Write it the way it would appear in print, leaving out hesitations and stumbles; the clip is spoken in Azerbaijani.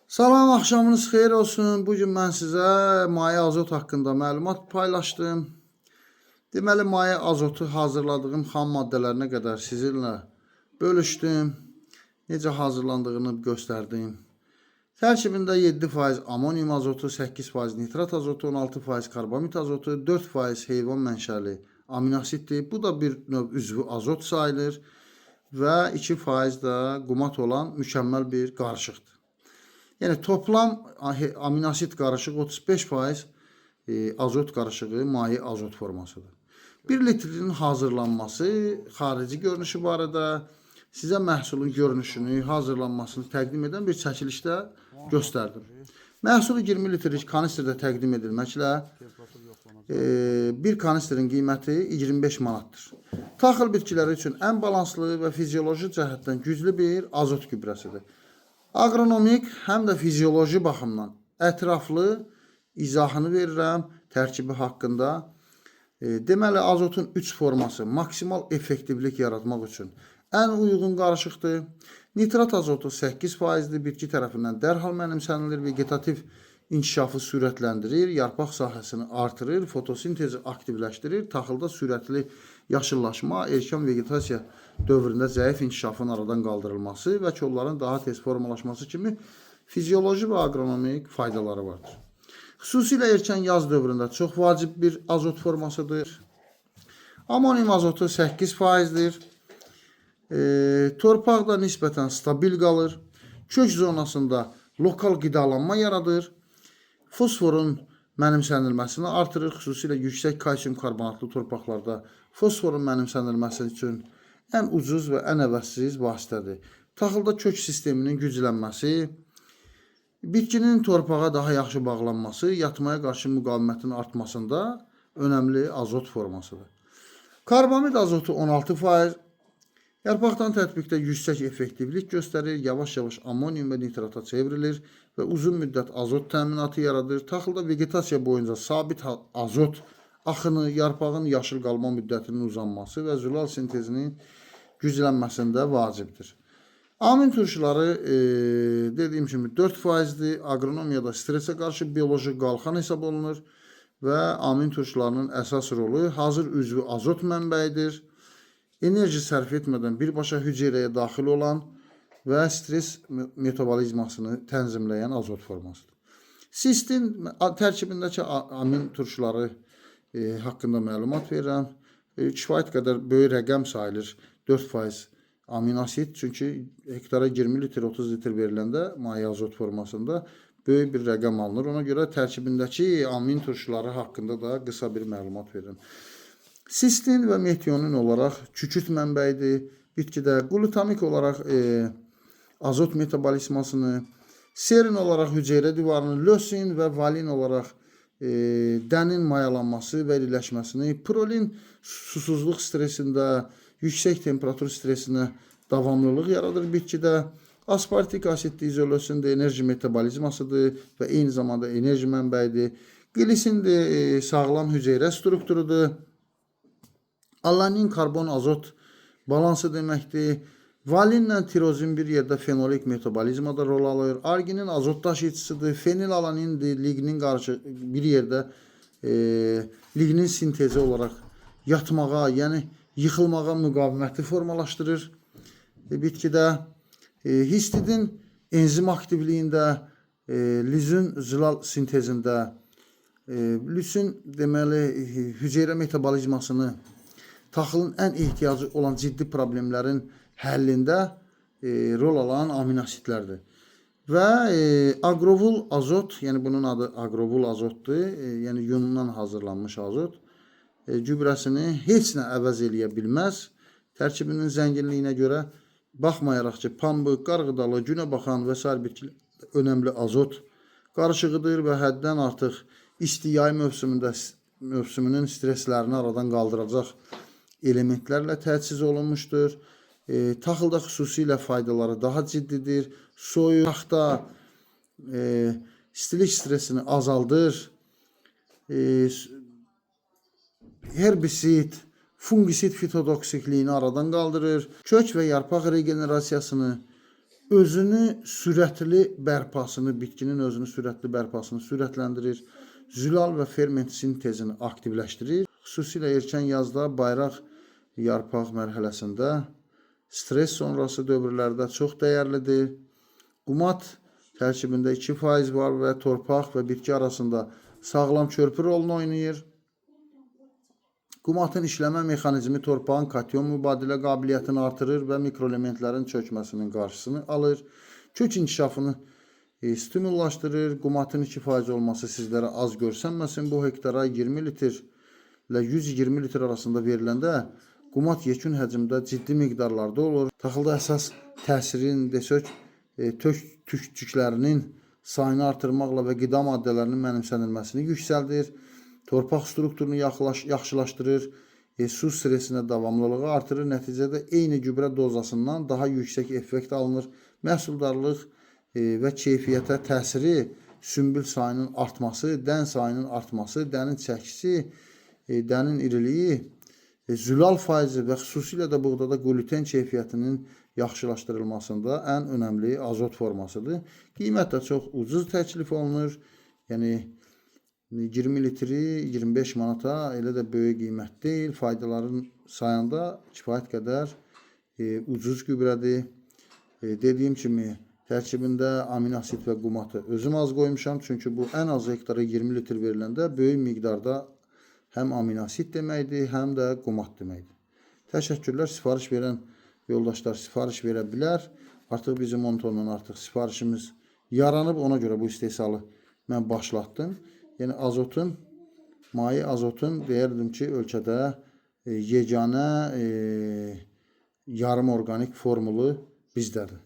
Salam, axşamınız xeyir olsun. Bugün mən sizə maye azot haqqında məlumat paylaşdım. Deməli, maye azotu hazırladığım xam maddələrinə qədər sizinlə bölüşdüm. Necə hazırlandığını göstərdim. Tərkibində 7% amonium azotu, 8% nitrat azotu, 16% karbamid azotu, 4% heyvan mənşəli aminoasitdir. Bu da bir növ üzvü azot sayılır və 2% də qumat olan mükəmməl bir qarışıqdır. Yəni toplam aminoasit qarışıq 35% azot qarışığı maye azot formasıdır. 1 litrin hazırlanması, xarici görünüşü barədə sizə məhsulun görünüşünü, hazırlanmasını təqdim edən bir çəkilişdə göstərdim. Məhsulu 20 litrlik kanistrdə təqdim edilməklə bir kanistrin qiyməti 25 manatdır. Taxıl bitkiləri üçün ən balanslı və fizioloji cəhətdən güclü bir azot gübrəsidir. Agronomik həm də fizioloji baxımdan ətraflı izahını verirəm tərkibi haqqında. Deməli, azotun 3 forması maksimal effektivlik yaratmaq üçün ən uyğun qarışıqdır. Nitrat azotu 8%-dir, bitki tərəfindən dərhal mənimsənilir, vegetativ inkişafı sürətləndirir, yarpaq sahəsini artırır, fotosintezi aktivləşdirir, taxılda sürətli yaşıllaşma, erkən vegetasiya dövründə zəif inkişafın aradan qaldırılması və kolların daha tez formalaşması kimi fizioloji və agronomik faydaları vardır. Xüsusilə erkən yaz dövründə çox vacib bir azot formasıdır. Amonium azotu 8%-dir. Torpaqda nisbətən stabil qalır. Kök zonasında lokal qidalanma yaradır. Fosforun mənimsənilməsini artırır. Xüsusilə yüksək kalsium karbonatlı torpaqlarda fosforun mənimsənilməsi üçün ən ucuz və ən əvəzsiz vasitədir. Taxılda kök sisteminin güclənməsi, bitkinin torpağa daha yaxşı bağlanması, yatmaya qarşı müqavimətin artmasında önəmli azot formasıdır. Karbamid azotu 16%, yarpaqdan tətbiqdə yüksək effektivlik göstərir, yavaş-yavaş amonium və nitrata çevrilir və uzun müddət azot təminatı yaradır. Taxılda vegetasiya boyunca sabit azot axını, yarpağın yaşıl qalma müddətinin uzanması və zülal sintezinin güclənməsində vacibdir. Amin turşuları dediyim kimi 4%-dir. Agronomiyada stresə qarşı bioloji qalxan hesab olunur və amin turşularının əsas rolu hazır üzvü azot mənbəyidir. Enerji sərf etmədən birbaşa hüceyrəyə daxil olan və stres metabolizmasını tənzimləyən azot formasıdır. Sistin tərkibindəki amin turşuları haqqında məlumat verirəm. Kifayət qədər böyük rəqəm sayılır 4% aminoasit. Çünki hektara 20 litr, 30 litr veriləndə maye azot formasında böyük bir rəqəm alınır. Ona görə tərkibindəki amin turşuları haqqında da qısa bir məlumat verirəm. Sistin və metionin olaraq kükürt mənbəyidir. Bitkidə glutamik olaraq azot metabolizmasını, serin olaraq hüceyrə divarını, lösin və valin olaraq dənin mayalanması və iriləşməsini, prolin susuzluq stresində, yüksək temperatur stresinə davamlılıq yaradır bitkidə. Aspartik asidli izolösin də enerji metabolizmasıdır və eyni zamanda enerji mənbəyidir. Glisin də sağlam hüceyrə strukturudur. Alanin karbon azot balansı deməkdir. Valinlə tirozin bir yerdə fenolik metabolizmada rol alır. Arginin azot daşıyıcısıdır. Fenilalanindir. Lignin bir yerdə lignin sintezi olaraq yatmağa, yəni yıxılmağa müqaviməti formalaşdırır bitkidə. Histidin enzim aktivliyində, lüzün zilal sintezində, lüsün deməli hüceyrə metabolizmasını, taxılın ən ehtiyacı olan ciddi problemlərin həllində rol alan aminoasitlərdir. Və agrovul azot, yəni bunun adı agrovul azotdur, yəni yunundan hazırlanmış azot gübrəsini heç nə əvəz eləyə bilməz. Tərkibinin zənginliyinə görə baxmayaraq ki, pambıq, qarğıdalı, günə baxan və s. bitkilər önəmli azot qarışığıdır və həddən artıq isti yay mövsümünün streslərini aradan qaldıracaq elementlərlə təchiz olunmuşdur. Taxılda xüsusilə faydaları daha ciddidir. Soyuq, taxta istilik stresini azaldır. Herbisid, fungisid fitotoksikliğini aradan qaldırır. Kök və yarpaq regenerasiyasını özünü sürətli bərpasını, bitkinin özünü sürətli bərpasını sürətləndirir. Zülal və ferment sintezini aktivləşdirir. Xüsusilə erkən yazda, bayraq yarpaq mərhələsində, stres sonrası dövrlərdə çox dəyərlidir. Qumat tərkibində 2% var və torpaq və bitki arasında sağlam körpü rolunu oynayır. Qumatın işləmə mexanizmi torpağın kation mübadilə qabiliyyətini artırır və mikroelementlərin çökməsinin qarşısını alır. Kök inkişafını stimullaşdırır. Qumatın 2% olması sizlərə az görsənməsin. Bu hektara 20 litr ilə 120 litr arasında veriləndə qumat yekun həcmdə ciddi miqdarlarda olur. Taxılda əsas təsirin desək, tükçüklərinin sayını artırmaqla və qida maddələrinin mənimsənilməsini yüksəldir. Torpaq strukturunu yaxşılaşdırır, su stresinə davamlılığı artırır. Nəticədə eyni gübrə dozasından daha yüksək effekt alınır. Məhsuldarlıq və keyfiyyətə təsiri sümbül sayının artması, dən sayının artması, dənin çəkisi, dənin iriliyi, zülal faizi və xüsusilə də buğdada gluten keyfiyyətinin yaxşılaşdırılmasında ən önəmli azot formasıdır. Qiymət də çox ucuz təklif olunur. Yəni 20 litri 25 manata elə də böyük qiymət deyil. Faydaların sayında kifayət qədər ucuz gübrədir. Dediyim kimi tərkibində amino asid və qumatı özüm az qoymuşam. Çünki bu ən az hektara 20 litr veriləndə böyük miqdarda həm amino asid deməkdir, həm də qumat deməkdir. Təşəkkürlər. Sifariş verən yoldaşlar sifariş verə bilər. Artıq bizim 10 tondan artıq sifarişimiz yaranıb. Ona görə bu istehsalı mən başlatdım. Yəni azotun, maye azotun deyərdim ki, ölkədə yeganə yarım orqanik formulu bizdədir.